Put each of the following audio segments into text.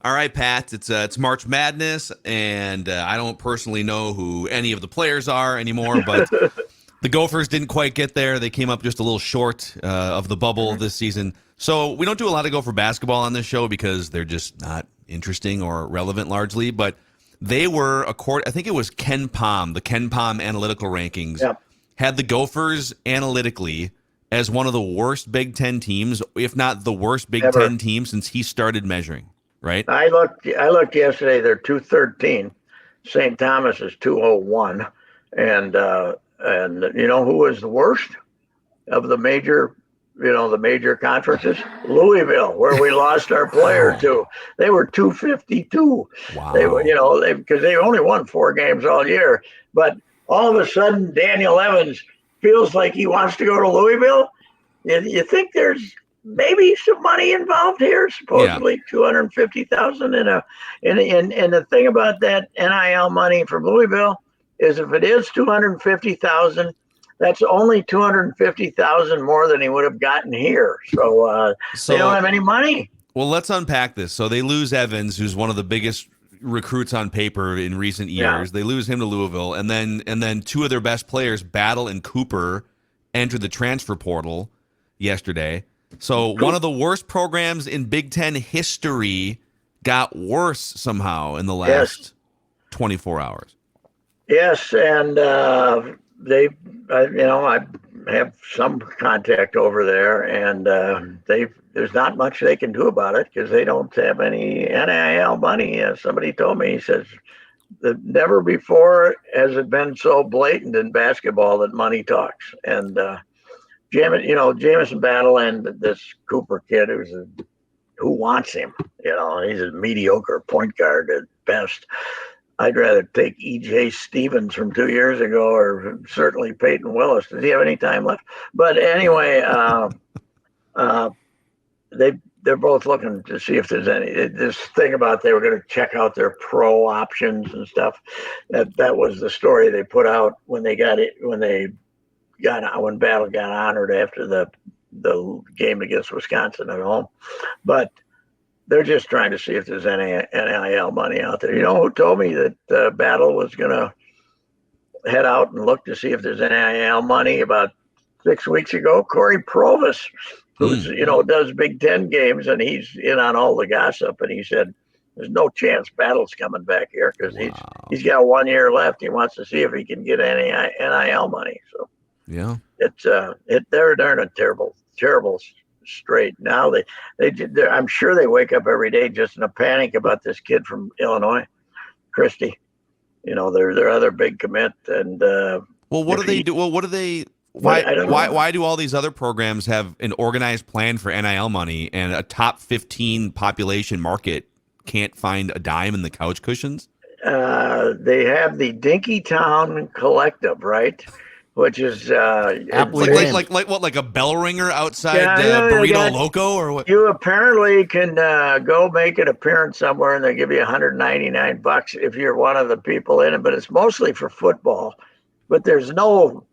All right, Pat. It's March Madness, and I don't personally know who any of the players are anymore, but the Gophers didn't quite get there. They came up just a little short of the bubble this season. So we don't do a lot of Gopher basketball on this show because they're just not interesting or relevant largely. But they were, I think it was Ken Palm, the Ken Palm analytical rankings, Yeah. had the Gophers analytically as one of the worst Big Ten teams, if not the worst Big Ever. Ten team since he started measuring, right? I looked yesterday. They're 213. St. Thomas is 201, and you know who was the worst of the major conferences? Louisville, where we lost our player Wow. to. They were 252. They were, Wow. because they only won 4 games all year. But all of a sudden, Daniel Evans feels like he wants to go to Louisville. You think there's maybe some money involved here? Yeah. Supposedly 250,000 and the thing about that NIL money from Louisville is if it is 250,000, that's only 250,000 more than he would have gotten here. So they don't So, have any money. well, let's unpack this. So they lose Evans, who's one of the biggest recruits on paper in recent Yeah. years. They lose him to Louisville, and then two of their best players, Battle and Cooper, entered the transfer portal yesterday. So one of the worst programs in Big Ten history got worse somehow in the Yes. last 24 hours. Yes, and I have some contact over there, and there's not much they can do about it because they don't have any NIL money. Somebody told me, he says that never before has it been so blatant in basketball that money talks. And Jamison Battle and this Cooper kid who wants him. He's a mediocre point guard at best. I'd rather take E.J. Stevens from 2 years ago, or certainly Peyton Willis. Does he have any time left? But anyway, uh, they're both looking to see if there's any this thing about they were going to check out their pro options and stuff. That was the story they put out when they got it when Battle got honored after the game against Wisconsin at home, but they're just trying to see if there's any NIL money out there. You know who told me that Battle was going to head out and look to see if there's NIL money about 6 weeks ago? Corey Provis, who's Hmm. does Big Ten games, and he's in on all the gossip. And he said there's no chance Battle's coming back here because Wow. he's got 1 year left. He wants to see if he can get any NIL money. So Yeah. they're in a terrible straight now. I'm sure they wake up every day just in a panic about this kid from Illinois, Christie. Their other big commit, and Well, what do if they he, do? Well, what do they? what Why? I don't Why? know. Why do all these other programs have an organized plan for NIL money and a top 15 population market can't find a dime in the couch cushions? They have the Dinkytown Collective, right? Which is It's Aptly it's named. like what? Like a bell ringer outside yeah. They Burrito got Loco or what? you apparently can go make an appearance somewhere, and they give you $199 if you're one of the people in it. But it's mostly for football. But there's no.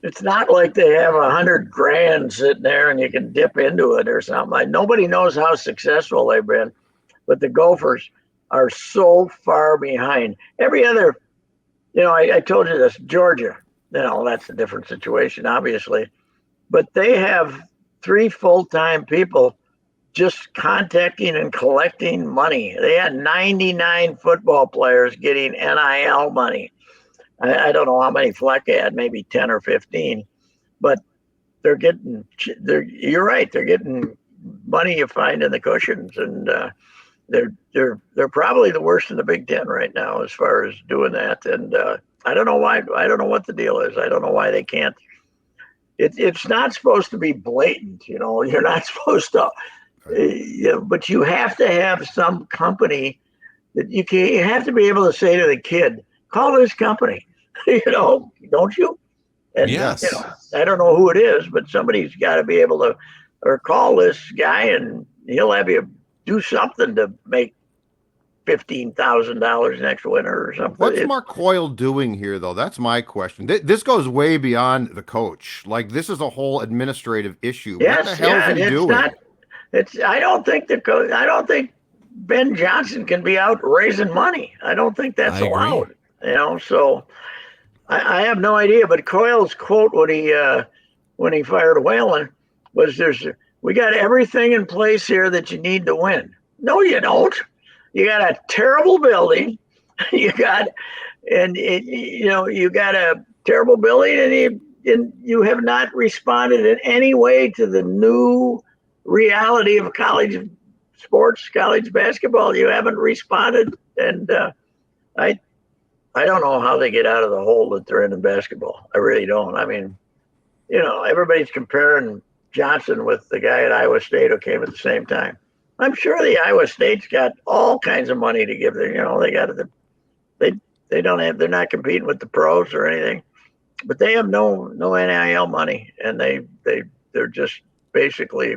It's not like they have 100 grand sitting there and you can dip into it or something. Nobody knows how successful they've been, but the Gophers are so far behind. Every other, I told you this, Georgia, that's a different situation, obviously, but they have 3 full-time people just contacting and collecting money. They had 99 football players getting NIL money. I don't know how many Fleck had, maybe 10 or 15, but you're right. They're getting money you find in the cushions, and they're probably the worst in the Big Ten right now as far as doing that. And I don't know why. I don't know what the deal is. I don't know why they can't. It's not supposed to be blatant. You're not supposed to. But you have to have some company that you have to be able to say to the kid, call this company. Don't you? And Yes. I don't know who it is, but somebody's got to be able to, or call this guy, and he'll have you do something to make $15,000 next winter or something. What's Mark Coyle doing here, though? That's my question. This goes way beyond the coach. Like, this is a whole administrative issue. What the Yes, hell yeah, is he it's doing? not. It's. I don't think the coach. I don't think Ben Johnson can be out raising money. I don't think that's I agree. allowed. So I have no idea. But Coyle's quote when he fired Whalen was, we got everything in place here that you need to win. No, you don't. You got a terrible building. You got you got a terrible building, and you have not responded in any way to the new reality of college sports, college basketball. You haven't responded, and I don't know how they get out of the hole that they're in basketball. I really don't. I mean, everybody's comparing Johnson with the guy at Iowa State who came at the same time. I'm sure the Iowa State's got all kinds of money to give them. They got they don't have, they're not competing with the pros or anything, but they have no NIL money, and they're just basically.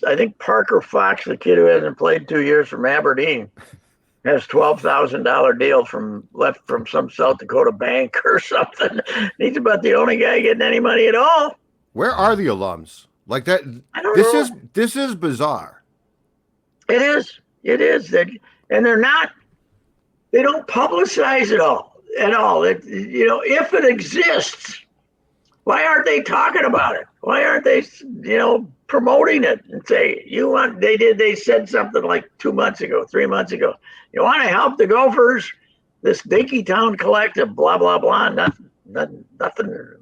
I think Parker Fox, the kid who hasn't played 2 years from Aberdeen, has $12,000 deal left from some South Dakota bank or something. He's about the only guy getting any money at all. Where are the alums? Like that? I don't know. This is bizarre. It is. And they're not. They don't publicize it at all. If it exists, why aren't they talking about it? Why aren't they, promoting it and say, they said something like 2 months ago, 3 months ago. You want to help the Gophers, this Dinky Town collective, blah, blah, blah. Nothing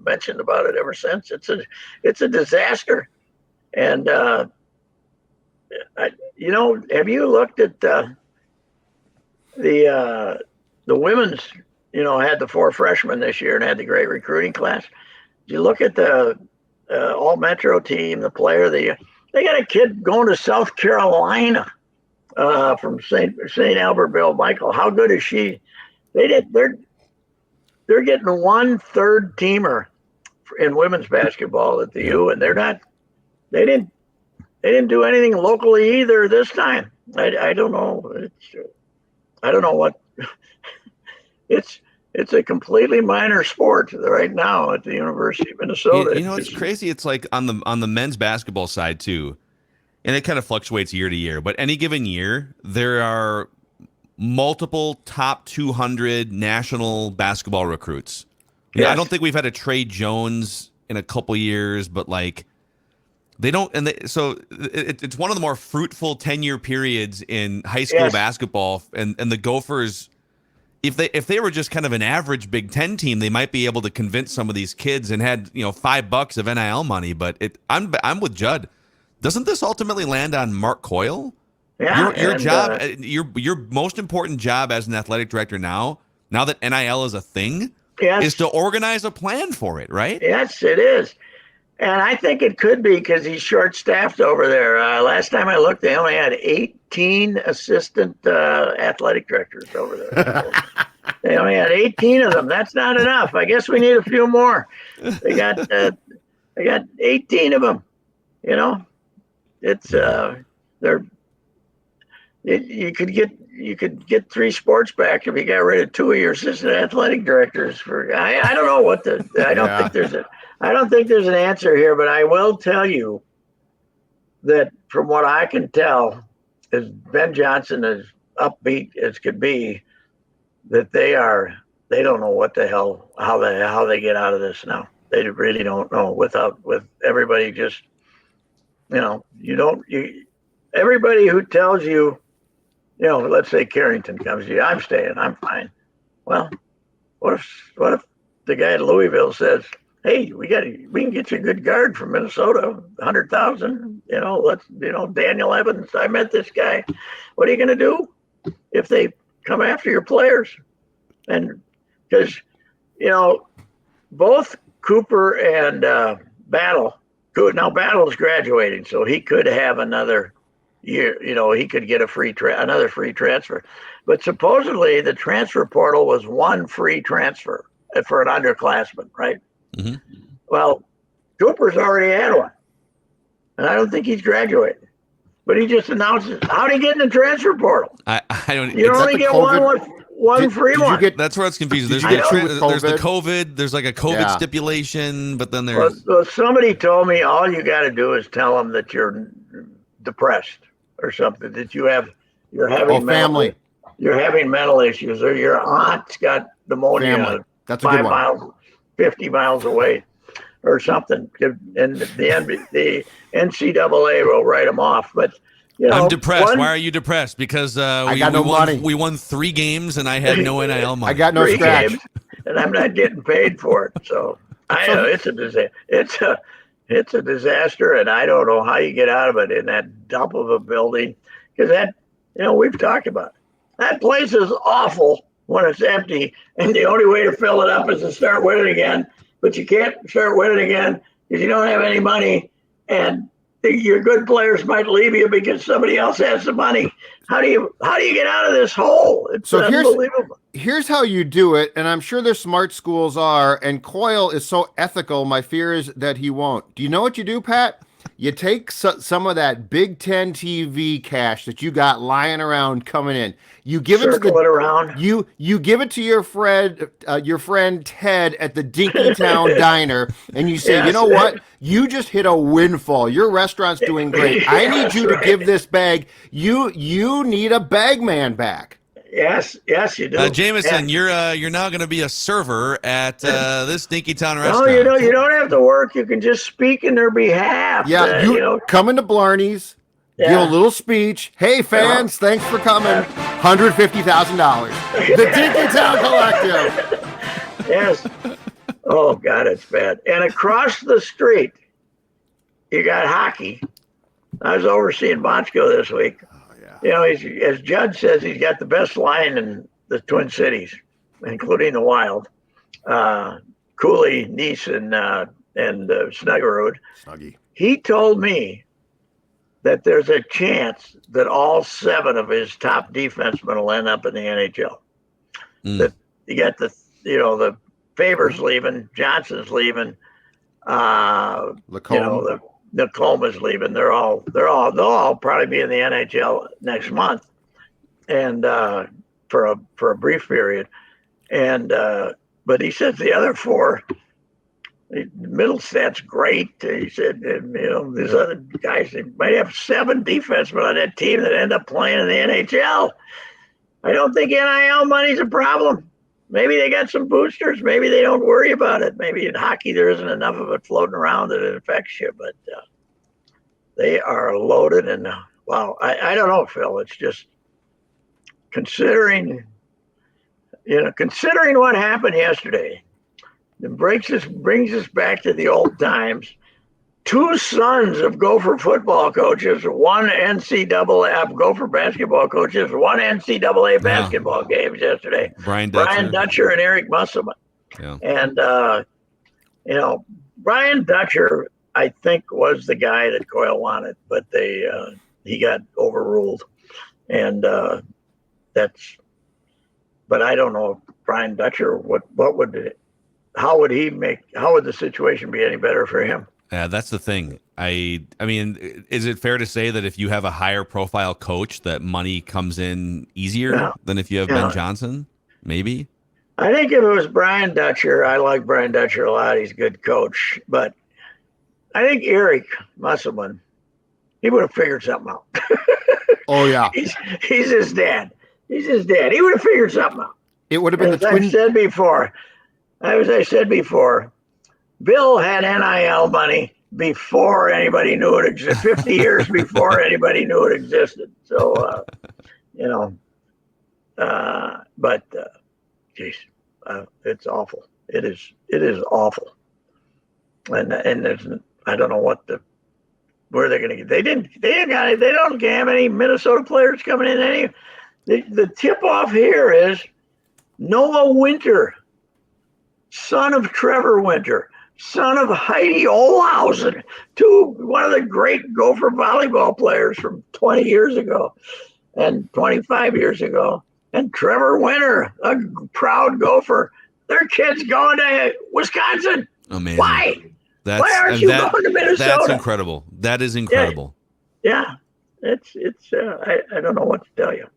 mentioned about it ever since. It's a disaster. And, have you looked at the women's, had the 4 freshmen this year and had the great recruiting class? Did you look at the all Metro team, the player, they got a kid going to South Carolina from St. Albertville. Michael, how good is she? They're getting 1/3 teamer in women's basketball at the U, and they didn't do anything locally either this time. I don't know. I don't know what it's a completely minor sport right now at the University of Minnesota. It's crazy. It's like on the men's basketball side too, and it kind of fluctuates year to year. But any given year, there are multiple top 200 national basketball recruits. Yes. I don't think we've had a Trey Jones in a couple years, but like they don't. So it's one of the more fruitful 10-year periods in high school basketball, and the Gophers. If they were just kind of an average Big Ten team, they might be able to convince some of these kids and had $5 of NIL money. But I'm with Judd. Doesn't this ultimately land on Mark Coyle? Yeah, your job, your most important job as an athletic director now that NIL is a thing, is to organize a plan for it, right? Yes, it is. And I think it could be because he's short-staffed over there. Last time I looked, they only had 18 assistant athletic directors over there. They only had 18 of them. That's not enough. I guess we need a few more. They got 18 of them. It's you could get 3 sports back if you got rid of 2 of your assistant athletic directors. I don't know what I don't think there's an answer here, but I will tell you that from what I can tell, is Ben Johnson as upbeat as could be, that they don't know what the hell, how they get out of this now. They really don't know with everybody just, everybody who tells you, let's say Carrington comes to you, I'm staying, I'm fine. Well, what if the guy at Louisville says, hey, we can get you a good guard from Minnesota, 100,000. Daniel Evans. I met this guy. What are you going to do if they come after your players? And because both Cooper and Battle. Now Battle's graduating, so he could have another year. He could get another free transfer. But supposedly the transfer portal was 1 free transfer for an underclassman, right? Mm-hmm. Well, Cooper's already had one, and I don't think he's graduating. But he just announces, how'd he get in the transfer portal? I don't. You only get one free one. That's where it's confusing. There's the COVID. There's like a COVID stipulation, but then there's. Well, somebody told me all you got to do is tell them that you're depressed or something, that you have you're having family. You're having mental issues, or your aunt's got pneumonia Family. That's a good 5 one. miles, 50 miles away, or something. And the NCAA will write them off. But I'm depressed. Why are you depressed? Because I got no money. We won 3 games and I had no NIL money. I got no 3 scratch. games, and I'm not getting paid for it. So I know it's a disaster. It's a disaster, and I don't know how you get out of it in that dump of a building, because we've talked about it. That place is awful when it's empty, and the only way to fill it up is to start winning again. But you can't start winning again because you don't have any money, and your good players might leave you because somebody else has the money. How do you get out of this hole? It's unbelievable. Here's how you do it, and I'm sure there's smart schools are, and Coyle is so ethical, my fear is that he won't. Do you know what you do, Pat? You take some of that Big Ten TV cash that you got lying around coming in. You give it around. You give it to your friend Ted at the Dinkytown Diner, and you say, yes, you know what? You just hit a windfall. Your restaurant's doing great. I need you to give this bag. You need a bagman back. Yes, you do. Jameson, you're now going to be a server at this Dinkytown restaurant. No, you don't have to work. You can just speak in their behalf. Yeah, come into Blarney's, give a little speech. Hey, fans, thanks for coming. $150,000. The Dinkytown Collective. Yes. Oh, God, it's bad. And across the street, you got hockey. I was overseeing Bonchko this week. As Judd says, he's got the best line in the Twin Cities, including the Wild. Cooley, Nice, and Snuggerud. Snuggy. He told me that there's a chance that all 7 of his top defensemen will end up in the NHL. That you got the Favors leaving, Johnson's leaving, Lacombe. Lacombe is leaving. They'll all probably be in the NHL next month, and for a brief period. And but he says the other 4, Middlestad's great. He said, these other guys, they might have 7 defensemen on that team that end up playing in the NHL. I don't think NIL money's a problem. Maybe they got some boosters. Maybe they don't worry about it. Maybe in hockey there isn't enough of it floating around that it affects you. But they are loaded. And, wow, I don't know, Phil. It's just considering what happened yesterday, it brings us back to the old times. 2 sons of Gopher football coaches, one NCAA Gopher basketball coaches, one NCAA basketball games yesterday. Brian Dutcher and Eric Musselman. Yeah. And Brian Dutcher, I think, was the guy that Coyle wanted, but he got overruled, and But I don't know if Brian Dutcher how would the situation be any better for him? Yeah, that's the thing. I mean, is it fair to say that if you have a higher profile coach, that money comes in easier than if you have Ben Johnson? Maybe. I think if it was Brian Dutcher, I like Brian Dutcher a lot. He's a good coach. But I think Eric Musselman, he would have figured something out. Oh, yeah. He's his dad. He would have figured something out. It would have been As I said before, Bill had NIL money before anybody knew it existed, 50 years before anybody knew it existed. So, geez, it's awful. It is awful. And there's, I don't know where they're going to get. They don't have any Minnesota players coming in. The tip off here is Noah Winter, son of Trevor Winter, son of Heidi Olhausen, one of the great Gopher volleyball players from 20 years ago and 25 years ago. And Trevor Winter, a proud Gopher. Their kid's going to Wisconsin. Amazing. Why? Why aren't you going to Minnesota? That's incredible. That is incredible. Yeah. It's I don't know what to tell you.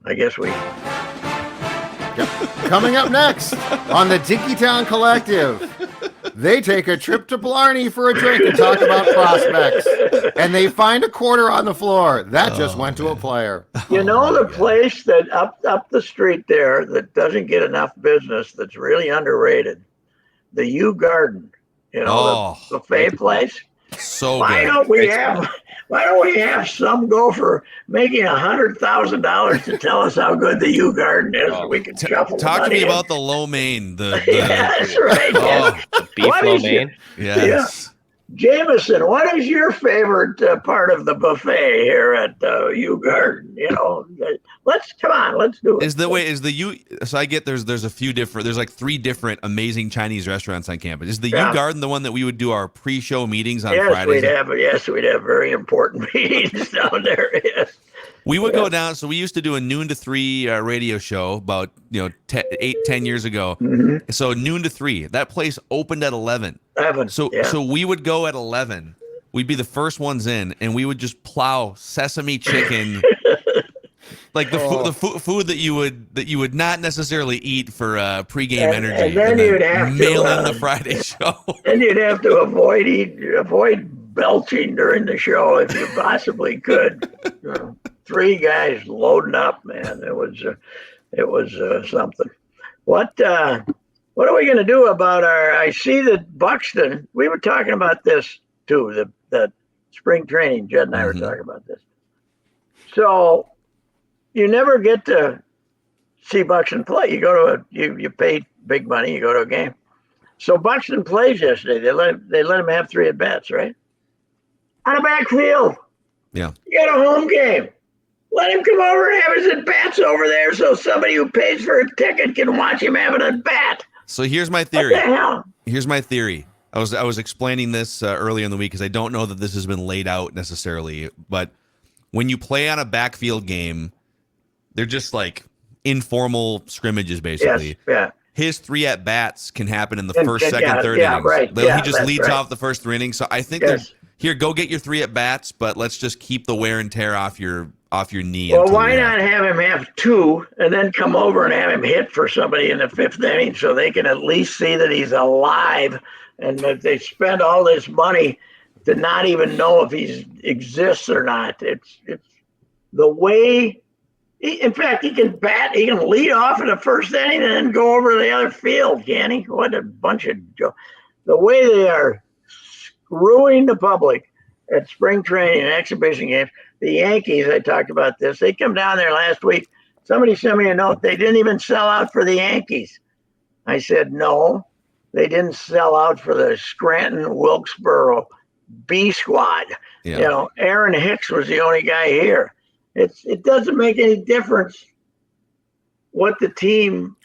I guess we. Yep. Coming up next on the Dinkytown Collective, They take a trip to Blarney for a drink and talk about prospects. And they find a quarter on the floor. That just went to a player. You know the God. place that up the street there that doesn't get enough business that's really underrated? The U Garden. You know, the buffet place. So Why good. don't we have some gopher making $100,000 to tell us how good the U Garden is? We can shuffle the Talk to money me in. about the lo mein. Yeah, that's right. Oh, The beef What lo is your- mein. yes. Jameson, what is your favorite part of the buffet here at U Garden? You know, let's do it. Is the U? So I get there's a few different. There's like 3 different amazing Chinese restaurants on campus. Is the Yeah. U Garden the one that we would do our pre-show meetings on Yes, Fridays? we'd have very important meetings down there. Yes. We would go down. So we used to do a noon to 3 radio show about 8-10 years ago. Mm-hmm. So noon to 3. That place opened at 11. Evan, So we would go at 11. We'd be the first ones in, and we would just plow sesame chicken, like the food that you would not necessarily eat for pregame energy. and then you'd have to, mail in the Friday show. and you'd have to avoid belching during the show if you possibly could. 3 guys loading up, man. It was something. What are we going to do about I see that Buxton, we were talking about this too, the spring training. Judd and I were talking about this. So you never get to see Buxton play. You go to you pay big money, you go to a game. So Buxton plays yesterday. They let him have 3 at bats, right? On a backfield. Yeah. You got a home game. Let him come over and have his at bats over there so somebody who pays for a ticket can watch him have an at bat. So here's my theory. What the hell? Here's my theory. I was explaining this earlier in the week because I don't know that this has been laid out necessarily. But when you play on a backfield game, they're just like informal scrimmages, basically. Yes, yeah. His 3 at bats can happen in the And- first, and- second, yeah, third yeah, innings. right, He yeah, just that's leads right. off the first 3 innings. So I think Yes. here, go get your 3 at bats, but let's just keep the wear and tear off your knee. Well, until why you're not happy. have him have 2 and then come over and have him hit for somebody in the 5th inning so they can at least see that he's alive, and that they spend all this money to not even know if he exists or not. It's the way. In fact, he can lead off in the 1st inning and then go over to the other field, can he? What a bunch of the way they are screwing the public at spring training and exhibition games. The Yankees, I talked about this. They come down there last week. Somebody sent me a note. They didn't even sell out for the Yankees. I said, no, they didn't sell out for the Scranton Wilkesboro B squad. Yeah. Aaron Hicks was the only guy here. It doesn't make any difference what the team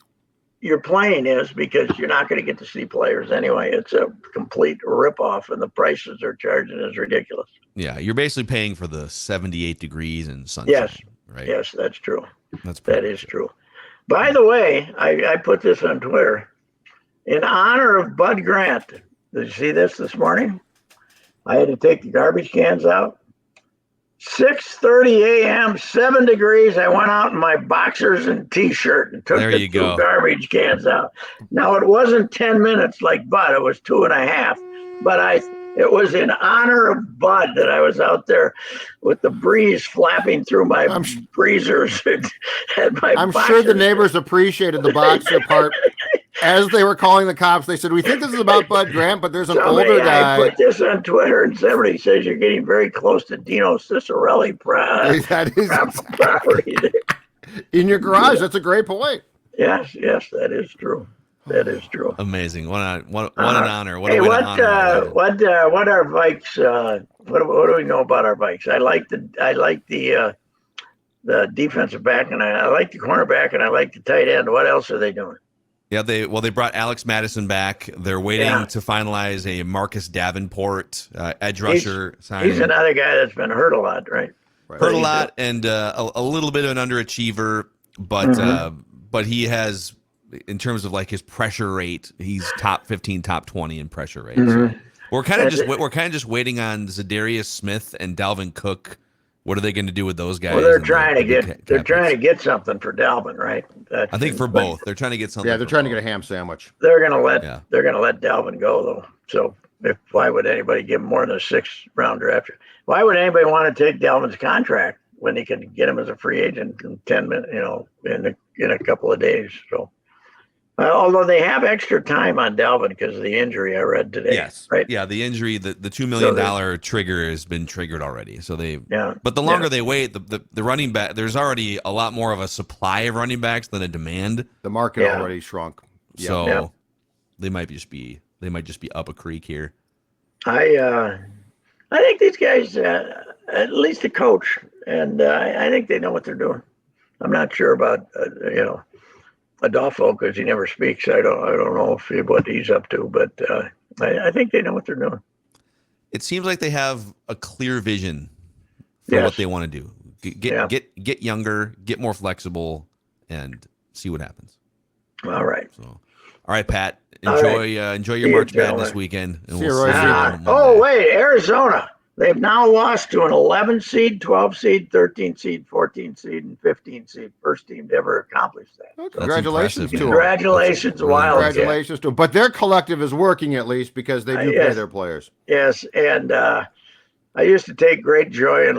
you're playing is, because you're not going to get to see players anyway. It's a complete ripoff, and the prices they're charging is ridiculous. Yeah, you're basically paying for the 78 degrees and sunshine. Yes. Right. Yes, that's true. That is true. By the way, I put this on Twitter. In honor of Bud Grant, did you see this morning? I had to take the garbage cans out. 6:30 a.m., 7 degrees. I went out in my boxers and T-shirt and took the 2 garbage cans out. Now, it wasn't 10 minutes like Bud. It was 2.5. But it was in honor of Bud that I was out there with the breeze flapping through my breezers and my I'm boxers. sure the neighbors appreciated the boxer part. As they were calling the cops, they said, "We think this is about Bud Grant, but there's an older guy." I put this on Twitter, and somebody says you're getting very close to Dino Cicerelli That is property. in your garage. That's a great point. Yes, that is true. That is true. Amazing. What an honor. What Hey, a way to honor. what are Vikes? What do we know about our Vikes? I like the defensive back, and I like the cornerback, and I like the tight end. What else are they doing? Yeah, they brought Alex Madison back. They're waiting to finalize a Marcus Davenport edge rusher signing. He's another guy that's been hurt a lot, right? Hurt a lot, and a little bit of an underachiever, but he has, in terms of like his pressure rate, he's top 15, top 20 in pressure rate. So we're kind of just waiting on Zadarius Smith and Dalvin Cook What are they going to do with those guys? Well, they're and trying to the big get they're cap trying hits? to get something for Dalvin, right? I think for both. They're trying to get something. Yeah, they're for trying to both. get a ham sandwich. They're gonna let Yeah. Dalvin go though. So why would anybody give him more than a 6th-round draft? Why would anybody want to take Dalvin's contract when they can get him as a free agent in 10 minutes? In a couple of days. So. Although they have extra time on Dalvin because of the injury I read today. Yes. Right. Yeah, the injury, the $2 million trigger has been triggered already. So but the longer they wait, the running back, there's already a lot more of a supply of running backs than a demand. The market already shrunk. Yeah. So they might just be up a creek here. I think these guys, at least the coach, and I think they know what they're doing. I'm not sure about Adolfo because he never speaks. I don't know what he's up to, but I think they know what they're doing. It seems like they have a clear vision for what they want to do. Get younger, get more flexible, and see what happens. All right. So, all right, Pat. Enjoy your March Madness weekend, and See you, we'll see you on Monday. Oh wait, Arizona. They've now lost to an 11 seed, 12 seed, 13 seed, 14 seed, and 15 seed. First team to ever accomplish that. Well, congratulations to them. Congratulations, Wildcat. Congratulations to them. But their collective is working at least because they do pay their players. Yes, and I used to take great joy in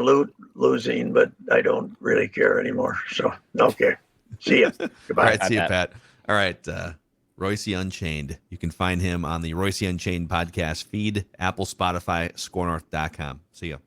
losing, but I don't really care anymore. So, okay. See ya. Goodbye. All right, see you, Pat. All right, Royce Unchained. You can find him on the Royce Unchained podcast feed, Apple, Spotify, scorenorth.com. See you.